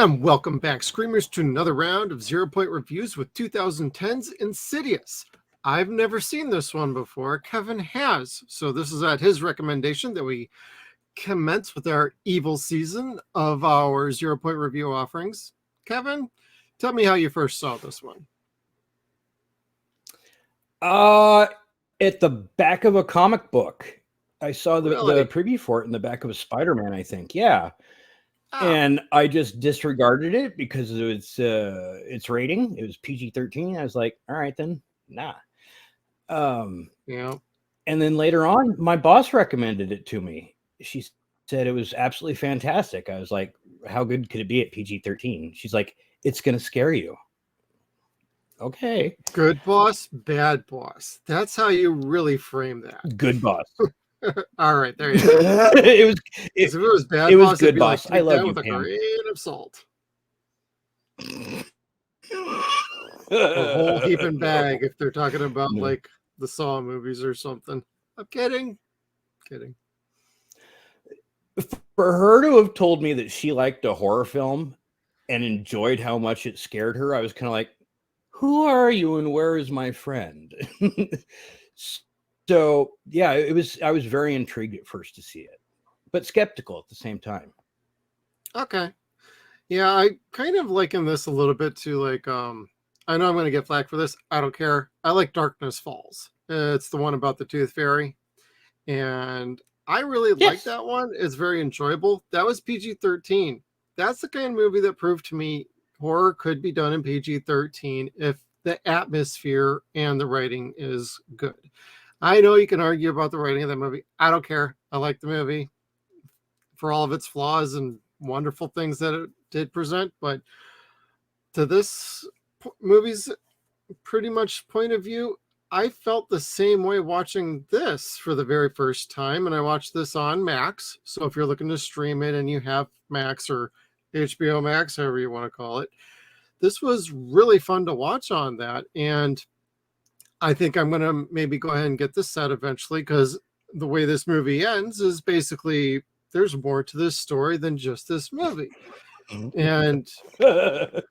And welcome back, Screamers, to another round of 0-Point reviews with 2010's Insidious. I've never seen this one before. Kevin has. So this is at his recommendation that we commence with our evil season of our 0-Point review offerings. Kevin, tell me how you first saw this one. At the back of a comic book. I saw the preview for it in the back of a Spider-Man, I think. Yeah. And I just disregarded it because of its rating. It was PG-13. I was like, all right, then, nah. Yeah. And then later on, my boss recommended it to me. She said it was absolutely fantastic. I was like, how good could it be at PG-13? She's like, it's going to scare you. Okay. Good boss, bad boss. That's how you really frame that. Good boss. All right, there you go. If it was bad it was boss, good it'd be boss. Like, I love you, with Pam. a grain of salt. A whole heaping bag if they're talking about like the Saw movies or something. I'm kidding. For her to have told me that she liked a horror film and enjoyed how much it scared her, I was kind of like, who are you and where is my friend? So yeah, I was very intrigued at first to see it, but skeptical at the same time. Okay. Yeah, I kind of liken this a little bit to like, I know I'm going to get flack for this. I don't care. I like Darkness Falls. It's the one about the Tooth Fairy. And I really like that one. It's very enjoyable. That was PG-13. That's the kind of movie that proved to me horror could be done in PG-13 if the atmosphere and the writing is good. I know you can argue about the writing of that movie. I don't care. I like the movie for all of its flaws and wonderful things that it did present. But to this movie's pretty much point of view, I felt the same way watching this for the very first time. And I watched this on Max. So if you're looking to stream it and you have Max or HBO Max, however you want to call it, this was really fun to watch on that. And I think I'm going to maybe go ahead and get this set eventually, because the way this movie ends is basically there's more to this story than just this movie. And but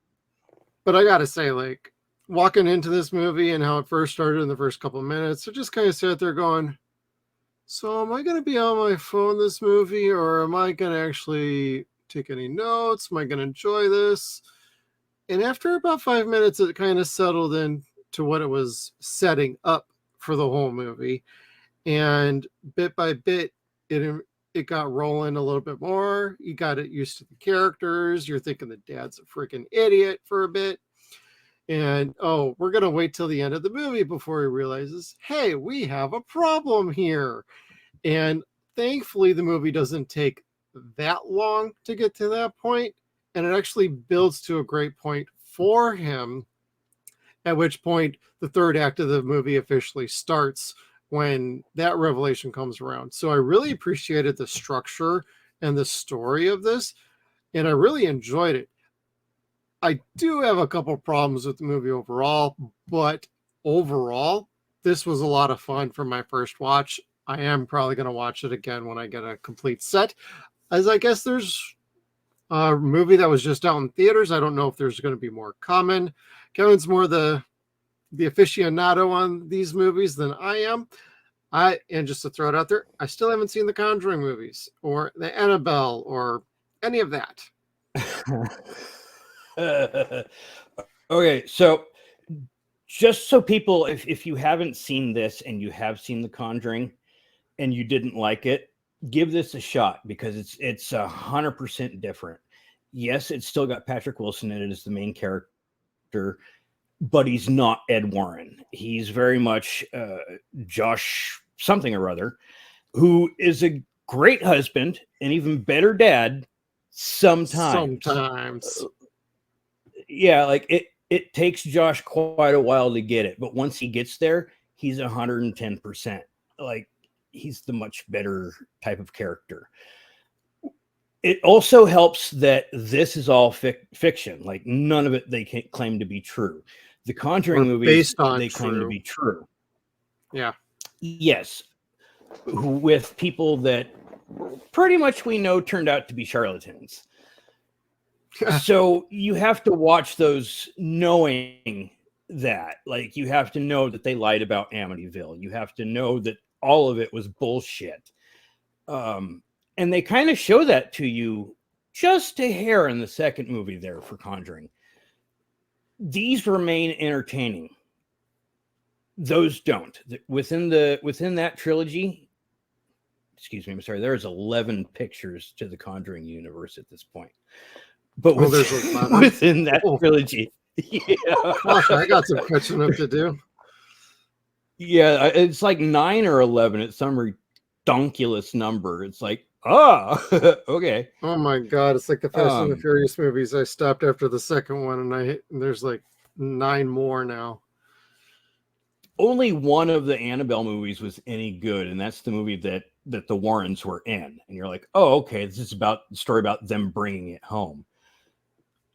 I got to say, like, walking into this movie and how it first started in the first couple of minutes, I just kind of sat there going, so am I going to be on my phone this movie, or am I going to actually take any notes? Am I going to enjoy this? And after about 5 minutes, it kind of settled in to what it was setting up for the whole movie. And bit by bit, it got rolling a little bit more. You got it used to the characters. You're thinking the dad's a freaking idiot for a bit. And, oh, we're going to wait till the end of the movie before he realizes, hey, we have a problem here. And thankfully, the movie doesn't take that long to get to that point. And it actually builds to a great point for him, at which point the third act of the movie officially starts when that revelation comes around. So I really appreciated the structure and the story of this, and I really enjoyed it. I do have a couple problems with the movie overall, but overall, this was a lot of fun for my first watch. I am probably going to watch it again when I get a complete set, as I guess there's a movie that was just out in theaters. I don't know if there's going to be more coming. Kevin's more the aficionado on these movies than I am. And just to throw it out there, I still haven't seen the Conjuring movies or the Annabelle or any of that. Okay, so just so people, if you haven't seen this and you have seen The Conjuring and you didn't like it, give this a shot, because it's 100% different. Yes, it's still got Patrick Wilson in it as the main character, but he's not Ed Warren. He's very much Josh something or other, who is a great husband, an even better dad sometimes. Yeah, like it takes Josh quite a while to get it, but once he gets there, he's 110%. Like, he's the much better type of character. It also helps that this is all fiction. Like, none of it they can claim to be true. The Conjuring movies, they claim to be true. Yeah. Yes. With people that pretty much we know turned out to be charlatans. So you have to watch those knowing that, like, you have to know that they lied about Amityville. You have to know that all of it was bullshit. And they kind of show that to you just a hair in the second movie there for Conjuring. These remain entertaining. Those don't. Within that trilogy, excuse me, I'm sorry, there's 11 pictures to the Conjuring universe at this point. But within that trilogy, yeah. Gosh, I got some catching up to do. Yeah, it's like 9 or 11. It's some redonkulous number. It's like, okay. Oh my god, it's like the Fast and the Furious movies. I stopped after the second one, and there's like 9 more now. Only one of the Annabelle movies was any good, and that's the movie that the Warrens were in. And you're like, oh, okay, this is about the story about them bringing it home.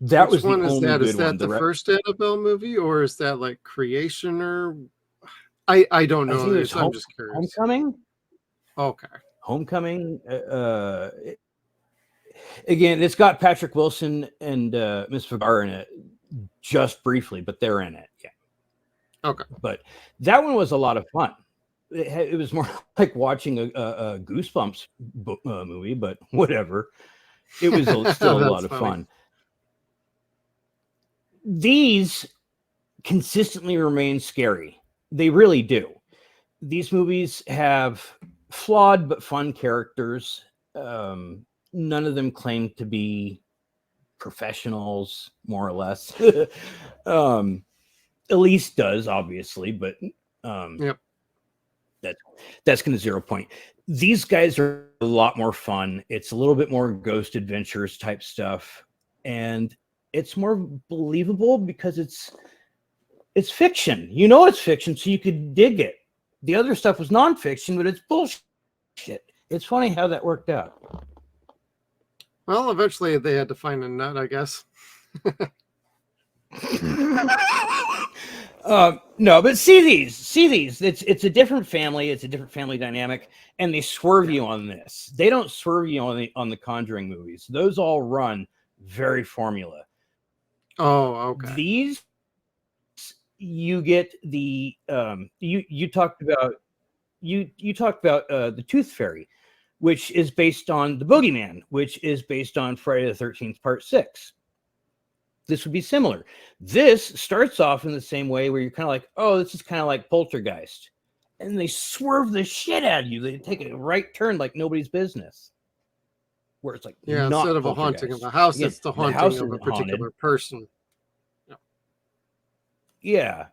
That Which was one the is only that? good Is that one. the first Annabelle movie, or is that like Creation, or I don't know. I'm just curious. Homecoming. Okay. Homecoming. Again, it's got Patrick Wilson and Miss Vigar in it just briefly, but they're in it. Yeah. Okay. But that one was a lot of fun. It was more like watching a Goosebumps movie, but whatever. It was still a lot of fun. These consistently remain scary. They really do. These movies have flawed but fun characters. None of them claim to be professionals, more or less. Elise does, obviously, but yep. That's going to Zero.Point. These guys are a lot more fun. It's a little bit more Ghost Adventures type stuff, and it's more believable because it's fiction. You know it's fiction, so you could dig it. The other stuff was nonfiction, but it's bullshit. It's funny how that worked out. Well, eventually they had to find a nut, I guess. No, but see these. It's a different family. It's a different family dynamic, and they swerve you on this. They don't swerve you on the Conjuring movies. Those all run very formula. Oh, okay. These, you get the you talked about the Tooth Fairy, which is based on the Boogeyman, which is based on Friday the 13th Part 6. This would be similar. This starts off in the same way where you're kind of like, oh, this is kind of like Poltergeist. And they swerve the shit out of you. They take a right turn like nobody's business. Where it's like, yeah, instead of a haunting of a house, again, it's the haunting of a particular person. Yeah.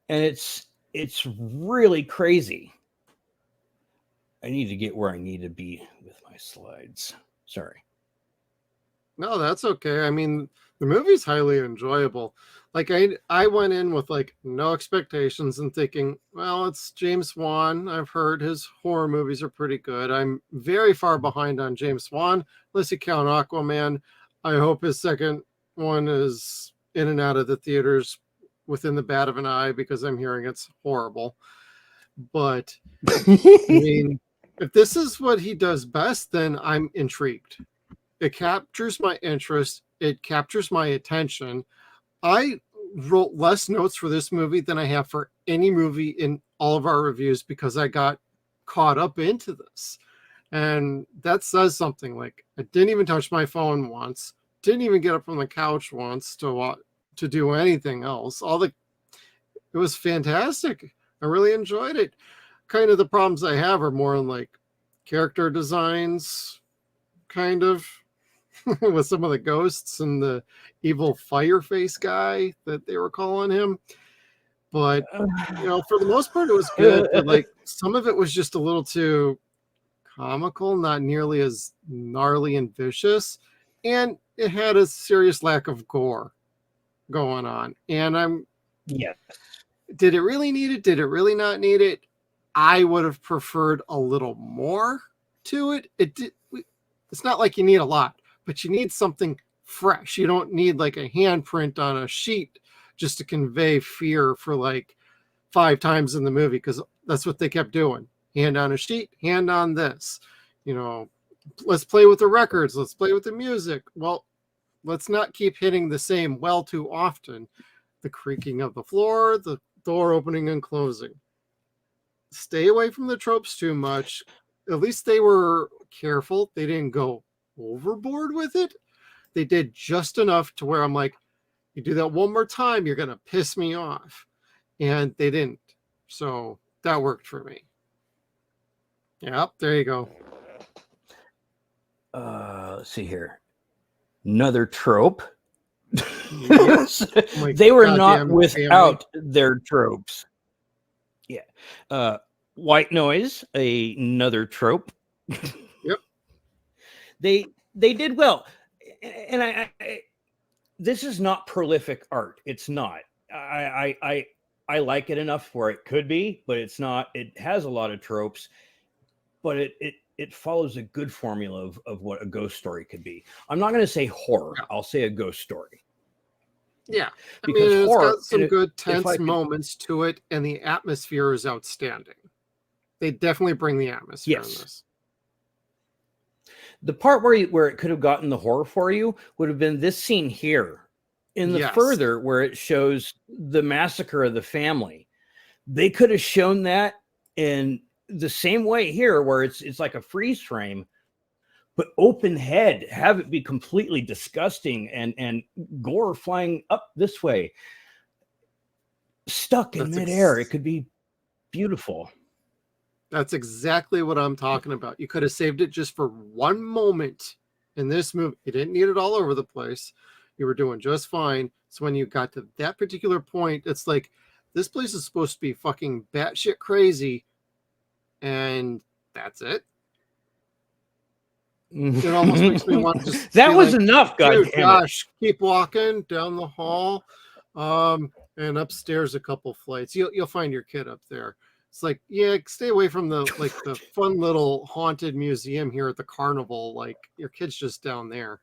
And it's really crazy. I need to get where I need to be with my slides. Sorry. No, that's okay. I mean, the movie's highly enjoyable. Like I went in with like no expectations and thinking, well, it's James Wan. I've heard his horror movies are pretty good. I'm very far behind on James Wan, unless you count Aquaman. I hope his second one is in and out of the theaters within the bat of an eye, because I'm hearing it's horrible. But I mean, if this is what he does best, then I'm intrigued. It captures my interest. It captures my attention. I wrote less notes for this movie than I have for any movie in all of our reviews, because I got caught up into this. And that says something. Like, I didn't even touch my phone once. Didn't even get up from the couch once to do anything else. It was fantastic. I really enjoyed it. Kind of the problems I have are more in like character designs, kind of, with some of the ghosts and the evil fireface guy that they were calling him. But, for the most part, it was good. But like, some of it was just a little too comical, not nearly as gnarly and vicious. And it had a serious lack of gore going on. And did it really need it? Did it really not need it? I would have preferred a little more to it. It's not like you need a lot, but you need something fresh. You don't need like a handprint on a sheet just to convey fear for like 5 times in the movie, because that's what they kept doing. Hand on a sheet, hand on this. Let's play with the records. Let's play with the music. Well, let's not keep hitting the same well too often. The creaking of the floor, the door opening and closing. Stay away from the tropes too much. At least they were careful. They didn't go overboard with it. They did just enough to where I'm like, you do that one more time, you're going to piss me off. And they didn't. So that worked for me. Yep, there you go. Let's see here. Another trope. Yep. They were not without their tropes. Yeah. White noise, another trope. Yep. They did well. And I this is not prolific art. It's not. I like it enough where it could be, but it's not. It has a lot of tropes, but it follows a good formula of what a ghost story could be. I'm not going to say horror. I'll say a ghost story. Yeah. Because it's horror, got some good tense moments to it, and the atmosphere is outstanding. They definitely bring the atmosphere in this. The part where it could have gotten the horror for you would have been this scene here. In the further where it shows the massacre of the family. They could have shown that in the same way here, where it's like a freeze frame, but open head, have it be completely disgusting and gore flying up this way, stuck in midair. It could be beautiful. That's exactly what I'm talking about. You could have saved it just for one moment in this movie. You didn't need it all over the place. You were doing just fine. So when you got to that particular point, it's like, this place is supposed to be fucking batshit crazy. And that's it. It almost makes me want to just that was like, enough, gosh, keep walking down the hall, and upstairs a couple flights. You'll find your kid up there. It's like, yeah, stay away from the fun little haunted museum here at the carnival. Like, your kid's just down there.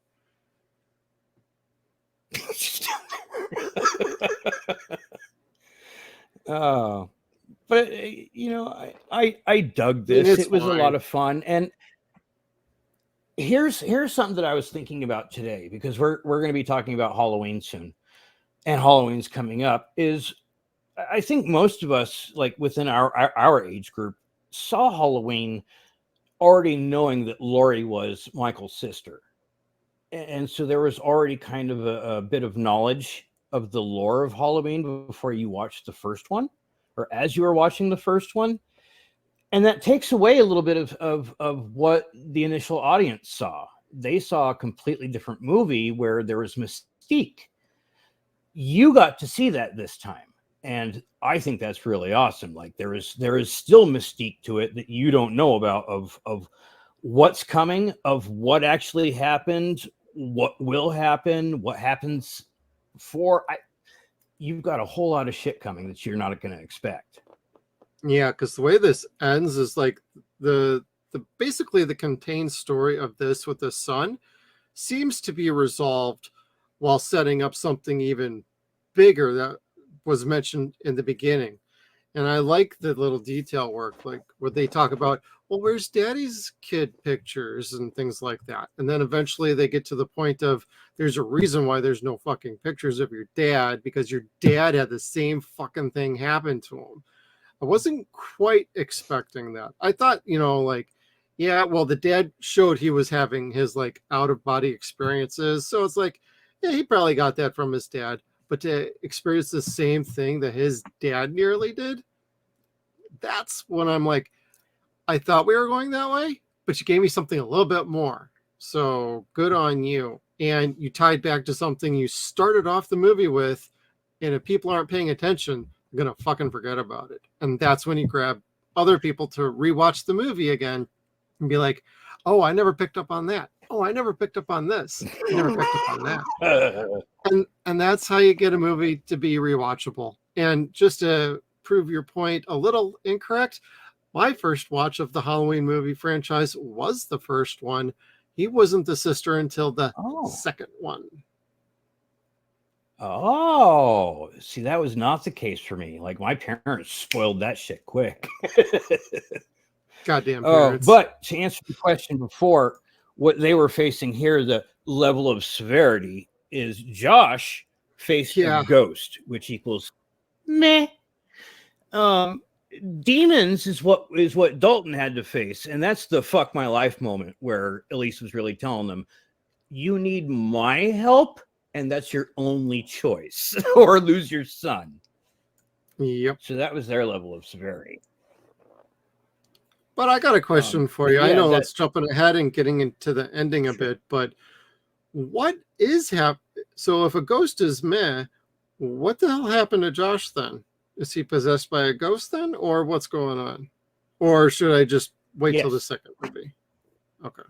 Oh, but I dug this. It was a lot of fun. And here's something that I was thinking about today, because we're going to be talking about Halloween soon, and Halloween's coming up. Is I think most of us, like within our age group, saw Halloween already knowing that Laurie was Michael's sister, and so there was already kind of a bit of knowledge of the lore of Halloween before you watched the first one, or as you were watching the first one. And that takes away a little bit of what the initial audience saw. They saw a completely different movie where there was mystique. You got to see that this time. And I think that's really awesome. Like, there is still mystique to it that you don't know about, of what's coming, of what actually happened, what will happen, what happens you've got a whole lot of shit coming that you're not going to expect. Yeah, because the way this ends is like the basically the contained story of this with the son seems to be resolved while setting up something even bigger that was mentioned in the beginning. And I like the little detail work, like where they talk about, well, where's daddy's kid pictures and things like that. And then eventually they get to the point of, there's a reason why there's no fucking pictures of your dad, because your dad had the same fucking thing happen to him. I wasn't quite expecting that. I thought, yeah, well, the dad showed he was having his like out of body experiences. So it's like, yeah, he probably got that from his dad. But to experience the same thing that his dad nearly did, that's when I'm like, I thought we were going that way, but you gave me something a little bit more. So good on you. And you tied back to something you started off the movie with. And if people aren't paying attention, they're going to fucking forget about it. And that's when you grab other people to rewatch the movie again and be like, oh, I never picked up on that. Oh, I never picked up on this. I never picked up on that. And that's how you get a movie to be rewatchable. And just to prove your point a little incorrect, my first watch of the Halloween movie franchise was the first one. He wasn't the sister until the second one. Oh, see, that was not the case for me. Like, my parents spoiled that shit quick. Goddamn parents. But to answer the question before, what they were facing here, the level of severity is Josh faced a ghost, which equals meh. Demons is what Dalton had to face, and that's the fuck my life moment where Elise was really telling them, you need my help, and that's your only choice, or lose your son. Yep. So that was their level of severity. But I got a question for you. I know it's jumping ahead and getting into the ending a bit, but what is happening? So if a ghost is meh, what the hell happened to Josh then? Is he possessed by a ghost then, or what's going on? Or should I just wait till the second movie? Okay.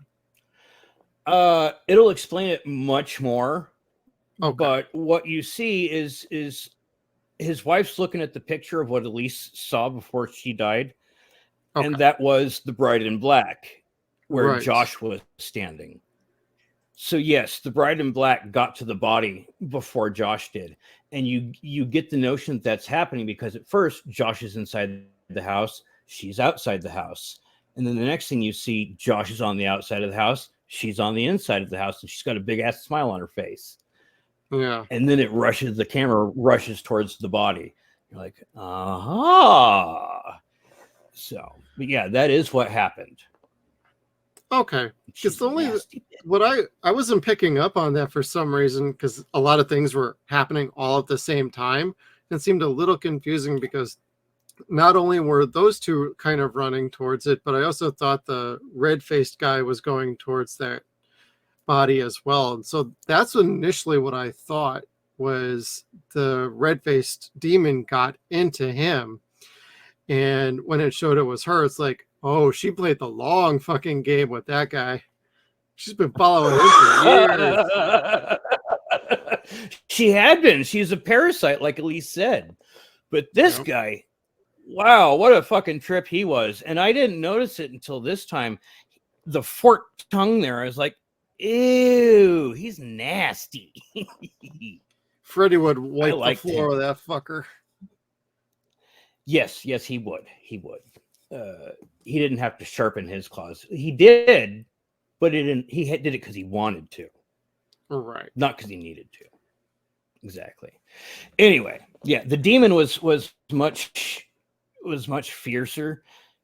It'll explain it much more. Okay. But what you see is his wife's looking at the picture of what Elise saw before she died. Okay. And that was the Bride in Black, where Josh was standing. So yes, the Bride in Black got to the body before Josh did. And you get the notion that that's happening because at first Josh is inside the house, she's outside the house. And then the next thing you see, Josh is on the outside of the house, she's on the inside of the house, and she's got a big ass smile on her face. Yeah. And then the camera rushes towards the body. You're like, aha. So, but yeah, that is what happened. Okay. It's only what I wasn't picking up on that for some reason, because a lot of things were happening all at the same time. It seemed a little confusing because not only were those two kind of running towards it, but I also thought the red-faced guy was going towards that body as well. And so that's initially what I thought was the red-faced demon got into him. And when it showed it was her, it's like, oh, she played the long fucking game with that guy. She's been following him for years. She had been. She's a parasite, like Elise said. But this guy, wow, what a fucking trip he was. And I didn't notice it until this time. The forked tongue there, I was like, ew, he's nasty. Freddie would wipe the floor with that fucker. Yes, he would. He didn't have to sharpen his claws. He did, but he did it because he wanted to. Right. Not because he needed to. Exactly. Anyway, yeah, the demon was much fiercer,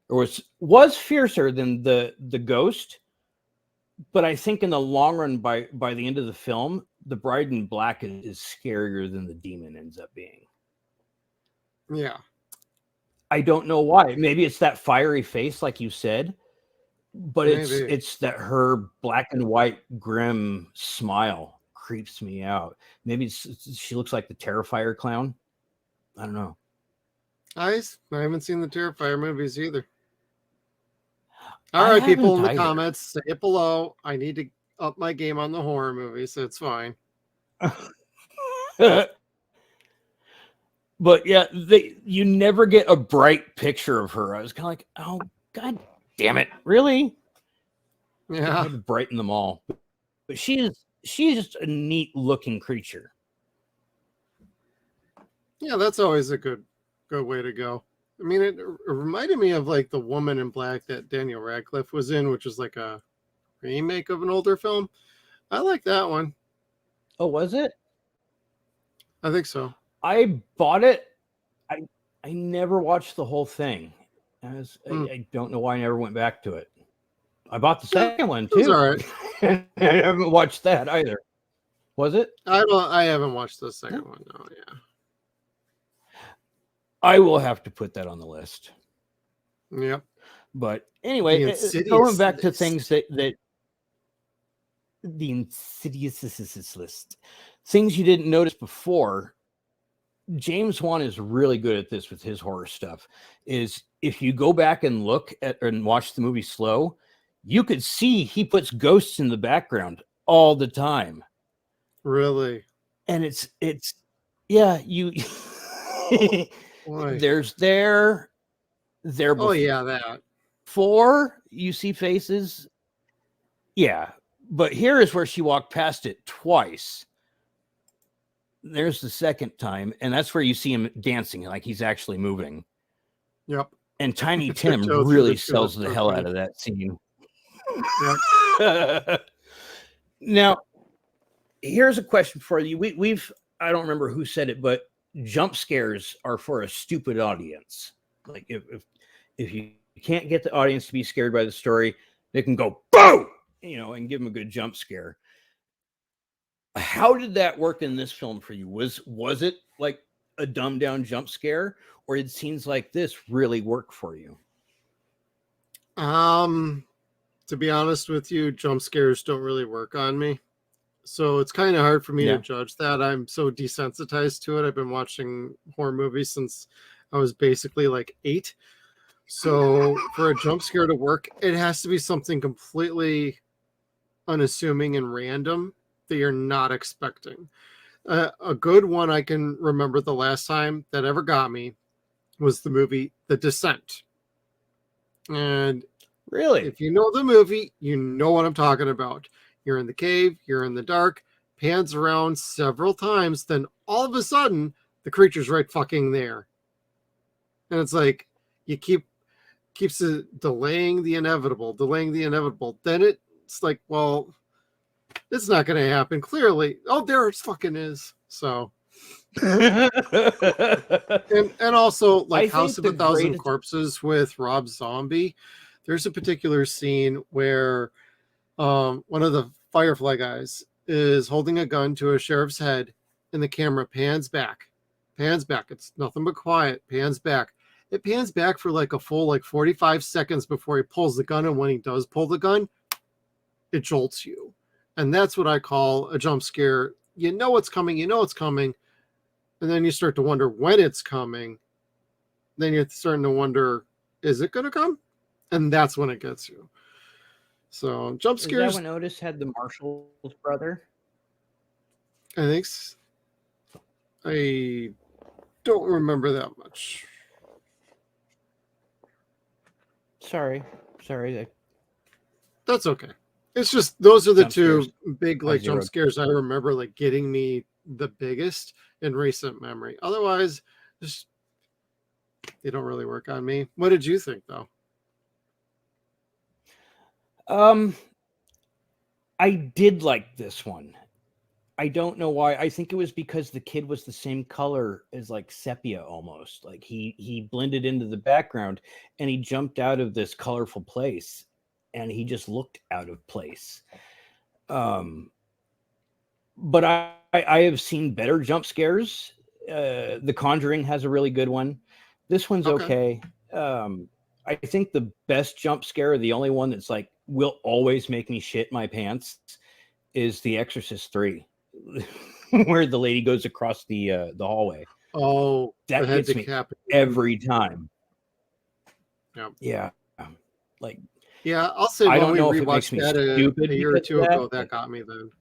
or was fiercer than the ghost. But I think in the long run, by the end of the film, the Bride in Black is scarier than the demon ends up being. Yeah. I don't know why. Maybe it's that fiery face, like you said, but it's that her black and white grim smile creeps me out. Maybe she looks like the Terrifier clown. I don't know. I haven't seen the Terrifier movies either. All right, people in the comments, say it below. I need to up my game on the horror movies, so it's fine. But yeah, you never get a bright picture of her. I was kind of like, oh, God damn it. Really? Yeah. I had to brighten them all. But she's just a neat looking creature. Yeah, that's always a good way to go. I mean, it reminded me of like The Woman in Black that Daniel Radcliffe was in, which is like a remake of an older film. I like that one. Oh, was it? I think so. I bought it. I never watched the whole thing. I don't know why I never went back to it. I bought the second one too. All right. I haven't watched that either. Was it? I haven't watched the second one. No, yeah. I will have to put that on the list. Yep. But anyway, going back to things that the Insidious list, things you didn't notice before. James Wan is really good at this with his horror stuff. Is if you go back and look at and watch the movie slow, you could see he puts ghosts in the background all the time. Really? And it's yeah, you there's there before. Oh yeah, that. 4 you see faces. Yeah, but here is where she walked past it twice. There's the second time, and that's where you see him dancing, like he's actually moving. Yep. And Tiny Tim really sells the hell out of that scene. Yep. Now, here's a question for you. We've I don't remember who said it, but jump scares are for a stupid audience. Like if you can't get the audience to be scared by the story, they can go boo, and give them a good jump scare. How did that work in this film for you? Was it like a dumbed down jump scare, or did scenes like this really work for you? To be honest with you, jump scares don't really work on me. So it's kind of hard for me to judge that. I'm so desensitized to it. I've been watching horror movies since I was basically like 8. So for a jump scare to work, it has to be something completely unassuming and random that you're not expecting. A good one I can remember the last time that ever got me was the movie The Descent. And Really, if you know the movie, you know what I'm talking about. You're in the cave, you're in the dark, pans around several times, then all of a sudden the creature's right fucking there. And it's like you keeps it delaying the inevitable. Then it's like, well, it's not gonna happen. Clearly. Oh, there it fucking is. So and also like House of a Thousand Corpses with Rob Zombie. There's a particular scene where one of the Firefly guys is holding a gun to a sheriff's head, and the camera pans back. It's nothing but quiet. Pans back. It pans back for like a full 45 seconds before he pulls the gun, and when he does pull the gun, it jolts you. And that's what I call a jump scare. You know it's coming, and then you start to wonder when it's coming. Then you're starting to wonder, is it going to come? And that's when it gets you. So jump scares. Is that when Otis had the Marshall's brother? I don't remember that much. Sorry. That's okay. It's just those are the two big jump scares I remember getting me the biggest in recent memory. Otherwise, just they don't really work on me. What did you think though? I did like this one. I don't know why. I think it was because the kid was the same color as sepia almost. Like he blended into the background and he jumped out of this colorful place and he just looked out of place. But I have seen better jump scares. The Conjuring has a really good one. This one's okay. I think the best jump scare, the only one that's will always make me shit my pants, is The Exorcist 3, where the lady goes across the hallway. Oh, that gets me every time. Yeah. Yeah, I'll say I when don't we know if it rewatched makes me that stupid a year or two ago, that got me then.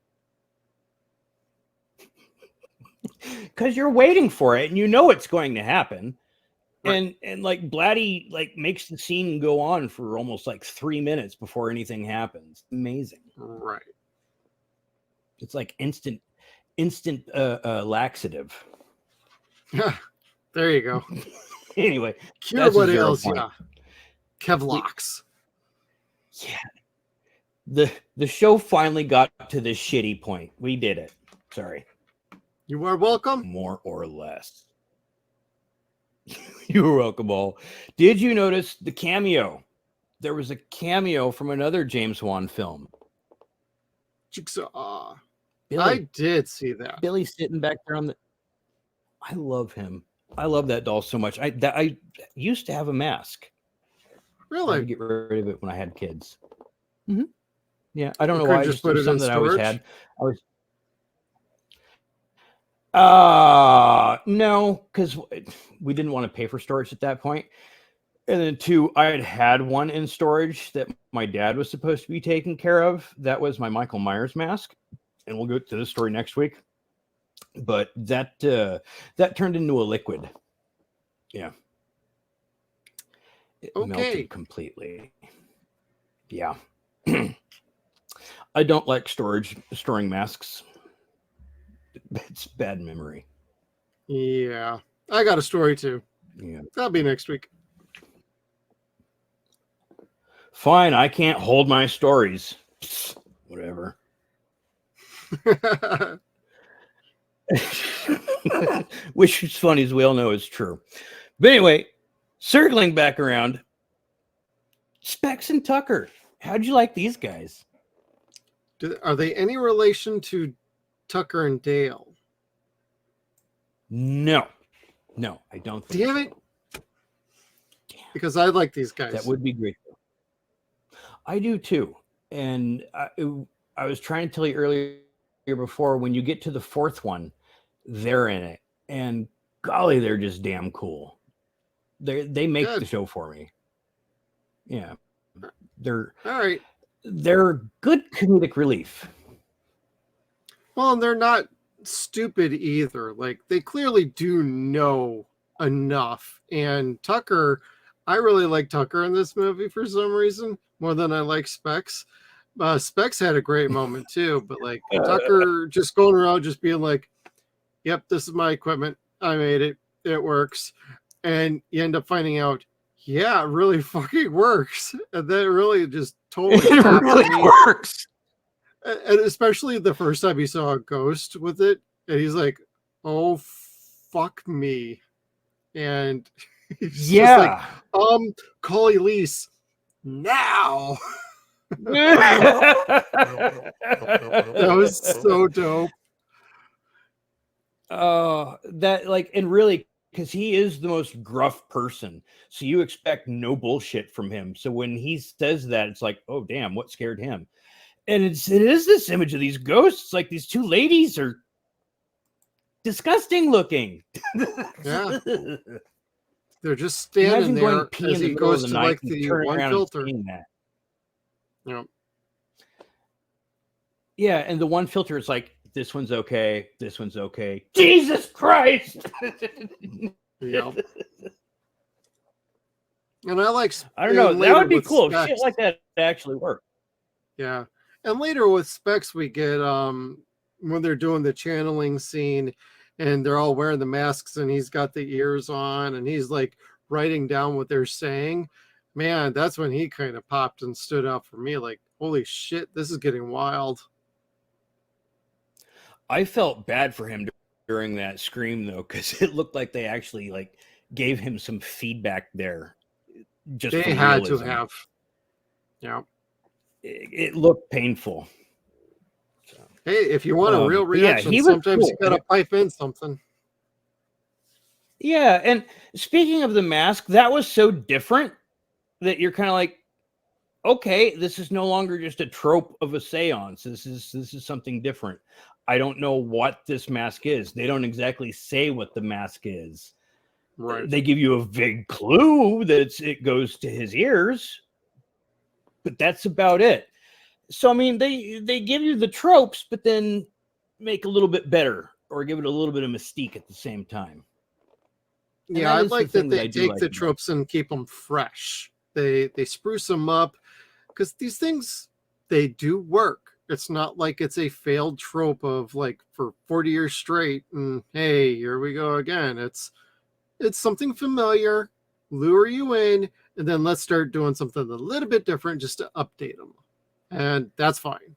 Because you're waiting for it and you know it's going to happen. Right. And Blatty makes the scene go on for almost 3 minutes before anything happens. Amazing. Right. It's instant laxative. Yeah. There you go. Anyway, cure what else? Yeah. Kevlox. Yeah. The show finally got to this shitty point. We did it. Sorry. You are welcome. More or less. You're welcome, all. Did you notice the cameo? There was a cameo from another James Wan film. Jigsaw. Billy. I did see that. Billy sitting back there on the. I love him. I love that doll so much. I used to have a mask. Really? I had to get rid of it when I had kids. Mm-hmm. Yeah, I don't know why. Just put it in something storage? I always had. No, because we didn't want to pay for storage at that point. And then 2, I had one in storage that my dad was supposed to be taking care of. That was my Michael Myers mask. And we'll go to the story next week. But that turned into a liquid. Yeah. It melted completely. Yeah. I don't like storing masks. It's bad memory. Yeah. I got a story too. Yeah. That'll be next week. Fine. I can't hold my stories. Whatever. Which is funny, as we all know is true. But anyway, circling back around, Specs and Tucker. How'd you like these guys? Are they any relation to Tucker and Dale? No, I don't think Damn so. it. Because I like these guys. That would be great. I do too. And I was trying to tell you earlier before, when you get to the fourth one, they're in it. And golly, they're just damn cool. They make the show for me. Yeah. They're all right. They're good comedic relief. Well, and they're not stupid either. Like, they clearly do know enough. And Tucker, I really like Tucker in this movie for some reason more than I like Specs. Specs had a great moment too, but like Tucker just going around just being like, yep, this is my equipment. I made it. It works. And you end up finding out, yeah, it really fucking works. And that really just totally it really works. And especially the first time he saw a ghost with it, and he's like, oh, fuck me. And he's just like, call Elise now. That was so dope. That, like, and really, because he is the most gruff person, so you expect no bullshit from him. So when he says that, it's like, oh damn, what scared him? And it is this image of these ghosts, like these two ladies are disgusting looking. Yeah, they're just standing there as he goes to like the one filter. Yep. Yeah, and the one filter is like, this one's okay, this one's okay. Jesus Christ! Yeah. And I don't know, that would be cool if shit like that actually worked. Yeah. And later with Specs, we get when they're doing the channeling scene and they're all wearing the masks and he's got the ears on and he's like writing down what they're saying. Man, that's when he kind of popped and stood out for me. Like, holy shit, this is getting wild. I felt bad for him during that scream though, because it looked like they actually like gave him some feedback there. Just they had to have. Yeah. It looked painful. So. Hey, if you want a real reaction, sometimes you gotta pipe in something. Yeah, and speaking of the mask, that was so different that you're kind of like, okay, this is no longer just a trope of a seance. This is something different. I don't know what this mask is. They don't exactly say what the mask is. Right. They give you a vague clue that it goes to his ears, but that's about it. So, I mean, they give you the tropes, but then make a little bit better or give it a little bit of mystique at the same time. Yeah, I like that they take the tropes and keep them fresh. They spruce them up because these things, they do work. It's not like it's a failed trope of like for 40 years straight and hey, here we go again. It's something familiar, lure you in, and then let's start doing something a little bit different just to update them. And that's fine.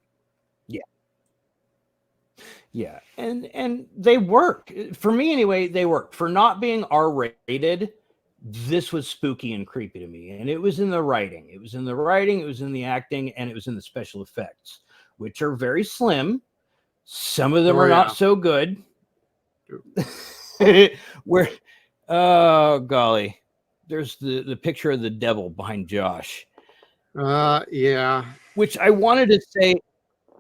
Yeah. And they work. For me anyway, they work. For not being R-rated, this was spooky and creepy to me. And it was in the writing. It was in the acting, and it was in the special effects, which are very slim. Some of them are not so good. Where, oh golly, there's the picture of the devil behind Josh. Yeah. Which I wanted to say,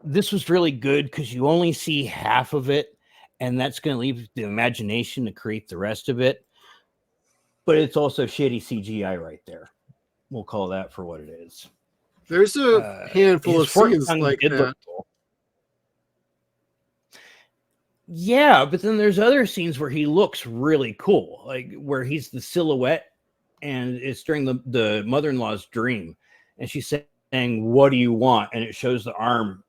this was really good because you only see half of it, and that's going to leave the imagination to create the rest of it. But it's also shitty CGI right there. We'll call that for what it is. There's a handful of scenes like that. Cool. Yeah, but then there's other scenes where he looks really cool, like where he's the silhouette, and it's during the mother-in-law's dream, and she's saying, "What do you want?" And it shows the arm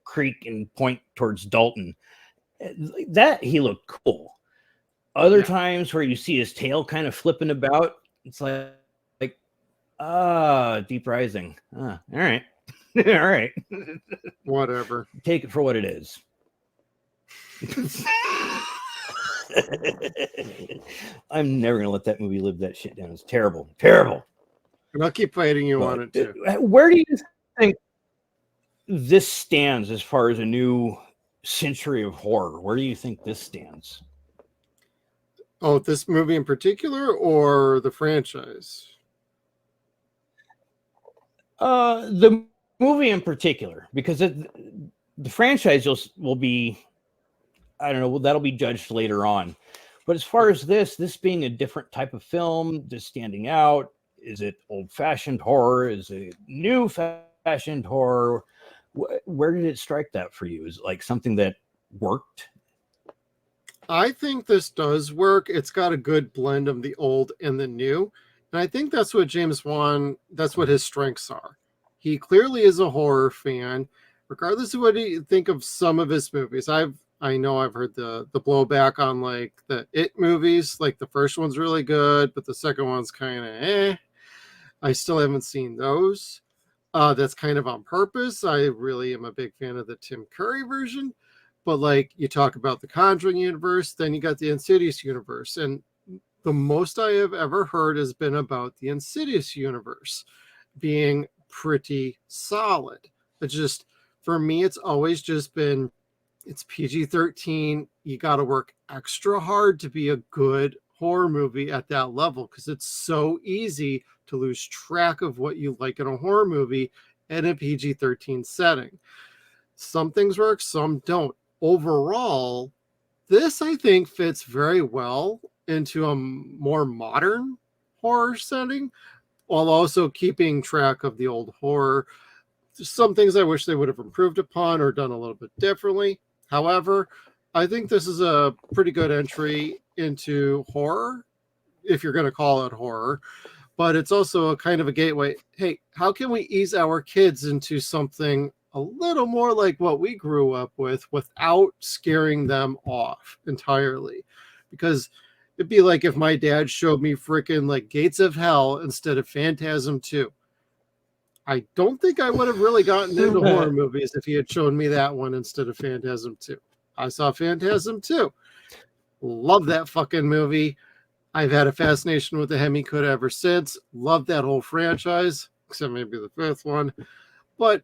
creak and point towards Dalton. That he looked cool. Other times where you see his tail kind of flipping about, it's like Deep Rising. All right. All right. Whatever. Take it for what it is. I'm never gonna let that movie live that shit down. It's terrible, terrible. And I'll keep fighting you But on it too. where do you think this stands as far as a new century of horror? Where do you think this stands? Oh, this movie in particular, or the franchise? The movie in particular, because the franchise will be, I don't know, that'll be judged later on. But as far as this being a different type of film, just standing out, is it old-fashioned horror? Is it new-fashioned horror? Where did it strike that for you? Is it like something that worked? I think this does work. It's got a good blend of the old and the new. And I think that's what James Wan, that's what his strengths are. He clearly is a horror fan, regardless of what you think of some of his movies. I know I've heard the blowback on like the It movies. Like the first one's really good, but the second one's kind of eh. I still haven't seen those. That's kind of on purpose. I really am a big fan of the Tim Curry version. But like you talk about the Conjuring universe, then you got the Insidious universe. And the most I have ever heard has been about the Insidious universe being pretty solid. It's just, for me, it's always just been, it's PG-13. You got to work extra hard to be a good horror movie at that level because it's so easy to lose track of what you like in a horror movie in a PG-13 setting. Some things work, some don't. Overall, this I think fits very well into a more modern horror setting while also keeping track of the old horror. There's some things I wish they would have improved upon or done a little bit differently. However, I think this is a pretty good entry into horror, if you're going to call it horror. But it's also a kind of a gateway. Hey, how can we ease our kids into something a little more like what we grew up with without scaring them off entirely? Because it'd be like if my dad showed me freaking like Gates of Hell instead of Phantasm 2. I don't think I would have really gotten into horror movies if he had shown me that one instead of Phantasm 2. I saw Phantasm 2. Love that fucking movie. I've had a fascination with the Hemi-Cuda ever since. Love that whole franchise, except maybe the fifth one. But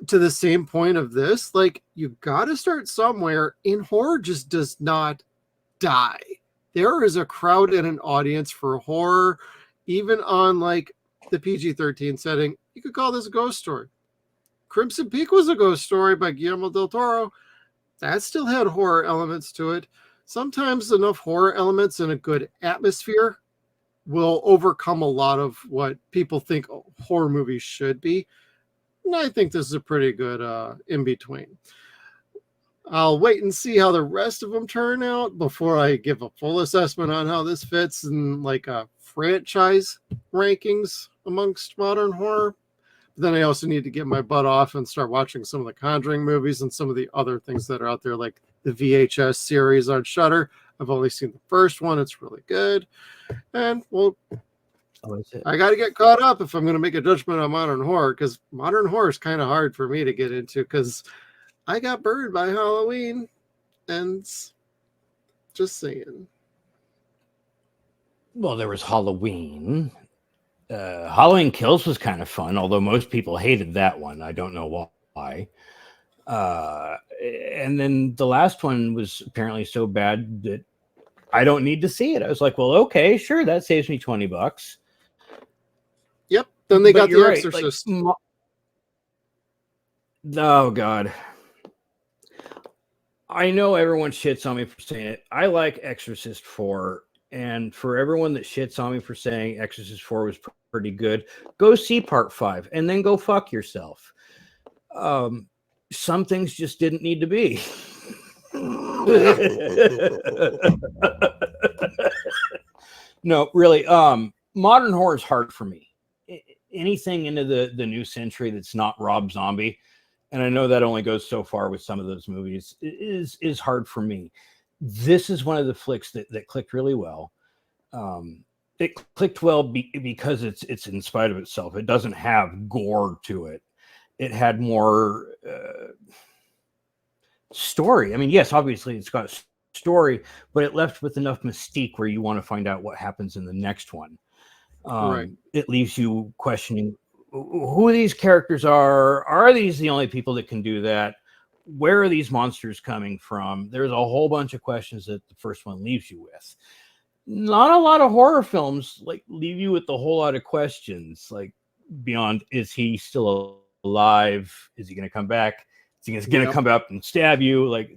to the same point of this, like, you got to start somewhere, and horror just does not die. There is a crowd and an audience for horror, even on like the PG-13 setting. You could call this a ghost story. Crimson Peak was a ghost story by Guillermo del Toro. That still had horror elements to it. Sometimes enough horror elements and a good atmosphere will overcome a lot of what people think horror movies should be. And I think this is a pretty good in-between. I'll wait and see how the rest of them turn out before I give a full assessment on how this fits in like a franchise rankings amongst modern horror. But then I also need to get my butt off and start watching some of the Conjuring movies and some of the other things that are out there, like the VHS series on Shudder. I've only seen the first one. It's really good. And well, I got to get caught up if I'm going to make a judgment on modern horror, because modern horror is kind of hard for me to get into because I got burned by Halloween, and just saying. Well, there was Halloween. Halloween Kills was kind of fun, although most people hated that one. I don't know why. And then the last one was apparently so bad that I don't need to see it. I was like, well, okay, sure, that saves me $20. Yep. Then they got The right. Exorcist. Like, oh, God. I know everyone shits on me for saying it. I like Exorcist 4. And for everyone that shits on me for saying Exorcist 4 was pretty good, go see Part 5 and then go fuck yourself. Some things just didn't need to be. No, really. Modern horror is hard for me. Anything into the new century that's not Rob Zombie, and I know that only goes so far with some of those movies, is hard for me. This is one of the flicks that clicked really well. It clicked well because it's in spite of itself. It doesn't have gore to it. It had more story. I mean, yes, obviously it's got a story, but it left with enough mystique where you want to find out what happens in the next one. Right. It leaves you questioning who these characters are. Are these the only people that can do that? Where are these monsters coming from? There's a whole bunch of questions that the first one leaves you with. Not a lot of horror films like leave you with a whole lot of questions, like beyond, is he still alive? Is he going to come back? Is he going to come up and stab you? Like,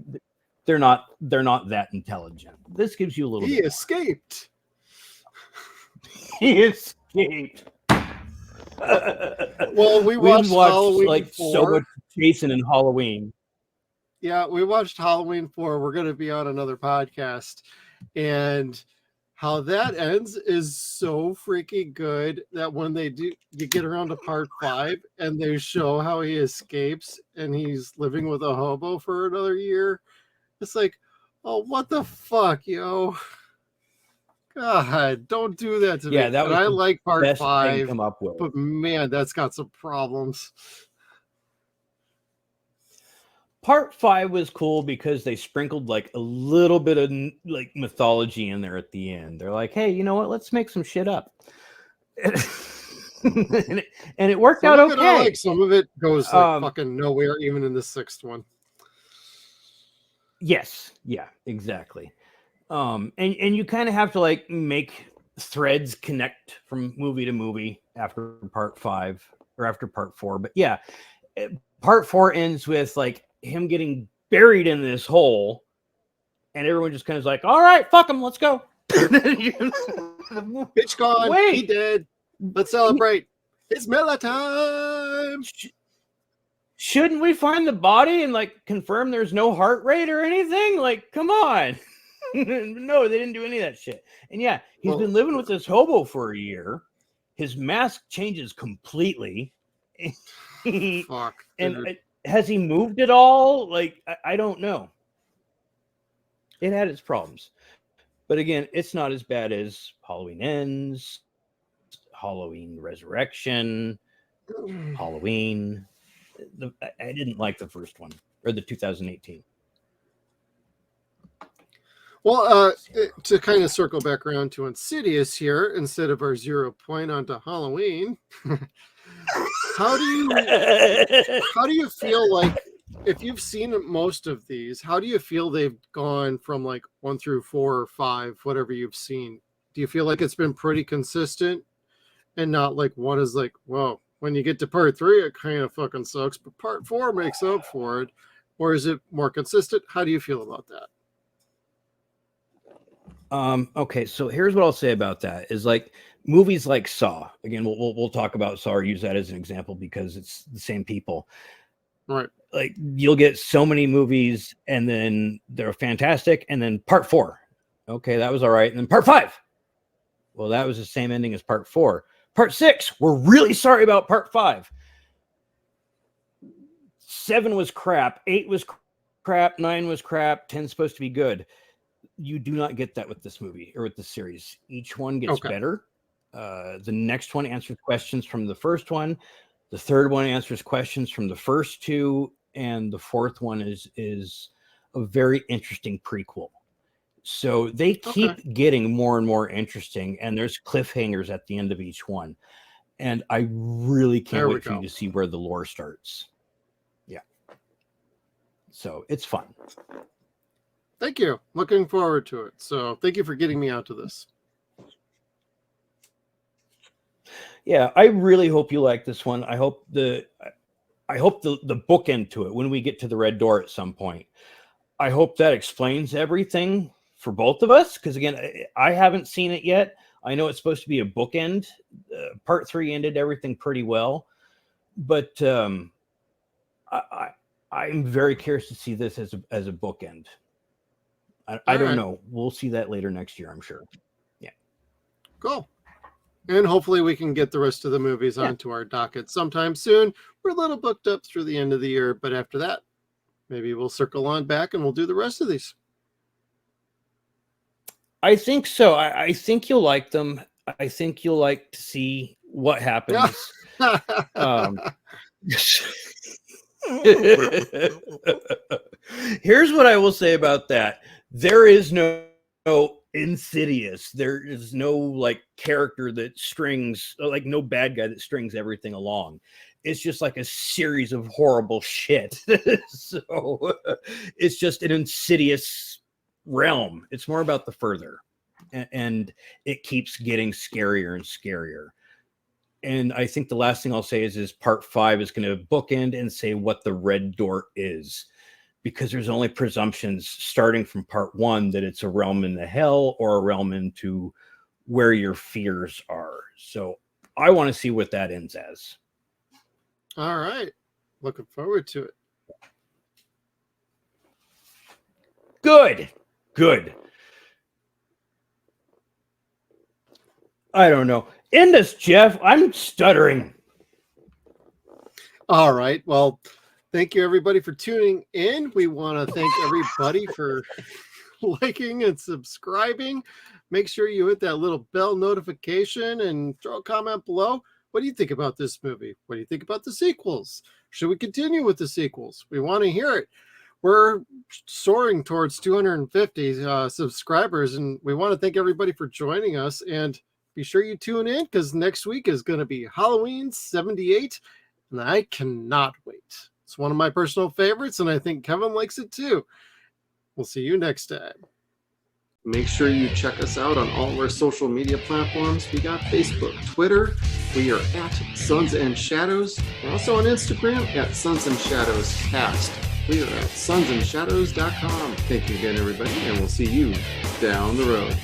they're not that intelligent. This gives you a little He bit escaped. He escaped. Well, we watched Halloween like 4. So much Jason and Halloween. Yeah, we watched Halloween 4. We're going to be on another podcast, and how that ends is so freaking good that when you get around to part 5 and they show how he escapes and he's living with a hobo for another year, it's like, oh, what the fuck, yo. God, don't do that to me. Yeah, that was I like part best 5, come up with. but man, that's got some problems. Part 5 was cool because they sprinkled like a little bit of like mythology in there at the end. They're like, hey, you know what? Let's make some shit up. and it worked Some out of it okay. I like, some of it goes like fucking nowhere, even in the 6th one. Yes, yeah, exactly. And you kind of have to like make threads connect from movie to movie after part 5 or after part 4. But yeah, part 4 ends with like him getting buried in this hole, and everyone just kind of like, all right, fuck him, let's go. Bitch gone. Wait. He dead. Let's celebrate. It's Miller time. Shouldn't we find the body and like confirm there's no heart rate or anything? Like, come on. No, they didn't do any of that shit. And yeah, he's been living with this hobo for a year. His mask changes completely. Fuck. And has he moved at all? Like, I don't know. It had its problems. But again, it's not as bad as Halloween Ends, Halloween Resurrection, Halloween. I didn't like the first one, or the 2018. Well, to kind of circle back around to Insidious here, instead of our 0 Point onto Halloween, how do you feel like, if you've seen most of these, how do you feel they've gone from like 1 through 4 or 5, whatever you've seen? Do you feel like it's been pretty consistent and not like one is like, well, when you get to part 3, it kind of fucking sucks, but part 4 makes up for it? Or is it more consistent? How do you feel about that? Okay, so here's what I'll say about that is like movies like Saw. Again, we'll talk about Saw or use that as an example because it's the same people. Right. Like you'll get so many movies and then they're fantastic, and then part 4. Okay, that was all right. And then part 5. Well, that was the same ending as part 4. Part 6, we're really sorry about part 5. 7 was crap, 8 was crap, 9 was crap, 10's supposed to be good. You do not get that with this movie or with the series. Each one gets better. The next one answers questions from the first one. The third one answers questions from the first 2, and the fourth one is a very interesting prequel. So they keep getting more and more interesting, and there's cliffhangers at the end of each one. And I really can't wait for you to see where the lore starts. Yeah. So it's fun. Thank you. Looking forward to it. So thank you for getting me out to this. Yeah, I really hope you like this one. I hope the bookend to it when we get to the red door at some point. I hope that explains everything for both of us, because again, I haven't seen it yet. I know it's supposed to be a bookend. Part 3 ended everything pretty well, but I'm very curious to see this as a bookend. I don't know. We'll see that later next year, I'm sure. Yeah. Cool. And hopefully we can get the rest of the movies onto our docket sometime soon. We're a little booked up through the end of the year, but after that, maybe we'll circle on back and we'll do the rest of these. I think so. I think you'll like them. I think you'll like to see what happens. Here's what I will say about that. There is no Insidious. There is no like character that strings, like no bad guy that strings everything along. It's just like a series of horrible shit. So it's just an insidious realm. It's more about the further, and it keeps getting scarier and scarier. And I think the last thing I'll say is part 5 is going to bookend and say what the red door is, because there's only presumptions starting from part 1 that it's a realm into hell or a realm into where your fears are. So I want to see what that ends as. All right. Looking forward to it. Good. I don't know. End us, Jeff. I'm stuttering. All right. Well, thank you everybody for tuning in. We want to thank everybody for liking and subscribing. Make sure you hit that little bell notification and throw a comment below. What do you think about this movie? What do you think about the sequels? Should we continue with the sequels? We want to hear it. We're soaring towards 250 subscribers, and we want to thank everybody for joining us. And be sure you tune in, because next week is going to be Halloween 78, and I cannot wait. It's one of my personal favorites, and I think Kevin likes it too. We'll see you next time. Make sure you check us out on all of our social media platforms. We got Facebook, Twitter. We are at Suns and Shadows. We're also on Instagram at Suns and Shadows Cast. We are at SunsAndShadows.com. Thank you again, everybody, and we'll see you down the road.